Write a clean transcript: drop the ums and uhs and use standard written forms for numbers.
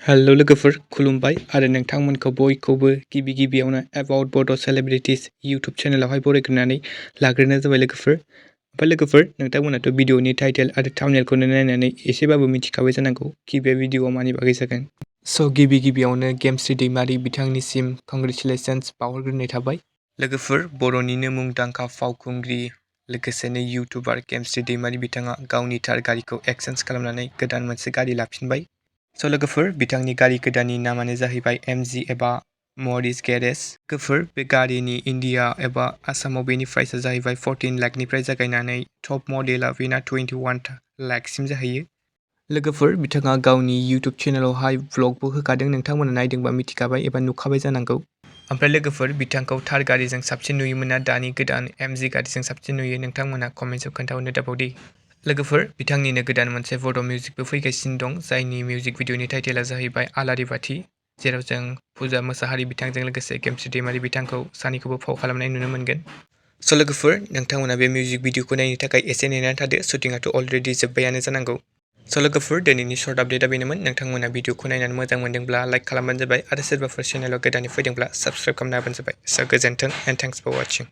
Hello लोगोफोर खुलुमबाय आरो नोंथांमोनखौ बयखौबो गिबियावनो एबाउट बड' सेलिब्रिटिस इउटुब चेनेलावहाय बरायग्रोनानै लाग्रोनाय जाबाय लोगोफोर। ओमफ्राय लोगोफोर नोंथांमोनाथ' भिडिअनि टाइटेल आरो थाम्बनेलखौनो नायनानै एसेबाबो मिथिखाबाय जानांगौ कि बे भिडिअआ मानि बागै जागोन। स' गिबियावनो गेमस्रि दैमारि बिथांनिसिम कंग्रेचुलेसन्स बावहरग्रोनाय थाबाय। लोगोफोर बर'निनो मुंदांखा फावखुंग्रि लोगोसेनो इउटुबार गेमस्रि दैमारि बिथाङा गावनि थार गारिखौ एक्सचेन्ज खालामनानै गोदान मोनसे गारि लाफिनबाय। स' लोगोफोर बिथांनि गारि गोदाननि नामानो जाहैबाय MG एबा मरिस गेरेज। लोगोफोर बे गारिनि इन्डिया एबा आसामाव बेनि प्राइसआ जाहैबाय 14 लाखनिफ्राय जागायनानै टप मडेलआ बेना 21 लाखसिम जाहैयो। लोगोफोर बिथाङा गावनि इउटुब चेनेलावहाय व्लगबो होखादों, नोंथांमोना नायदोंबा मिथिखाबाय एबा नुखाबाय जानांगौ। ओमफ्राय लोगोफोर बिथांखौ थार गारिजों साबसिन नुयोमोन ना दानि गोदान MG गारिजों साबसिन नुयो नोंथांमोना कमेन्टआव खोन्थाहरनो दाबावदि। लोगोफोर बिथांनिनो गोदान मोनसे बड' मिउजिकबो फैगासिनो दं, जायनि मिउजिक भिडिअनि टाइटेला जाहैबाय आलारि बाथि, जेराव जों फुजा मोसाहारि बिथांजों लोगोसे गेमस्रि दैमारि बिथांखौ सानैखौबो फाव खालामनाय नुनो मोनगोन। स' लोगोफोर नोंथांमोना बे मिउजिक भिडिअखौ नायनो थाखाय एसे नेनानै थादो, शुटिंआथ' अलरेडि जोब्बायानो जानांगौ। स' लोगोफोर दिनैनि सर्ट आपडेटआ बेनोमोन। नोंथांमोना भिडिअखौ नायनानै मोजां मोनदोंब्ला लाइक खालामबानो जाबाय आरो सोरबाफोर चेनेलाव गोदानै फैदोंब्ला साबस्क्राइब खालामना होबानो जाबाय। स' गोजोन्थों एन्ड थेंक्स फर वाचिं।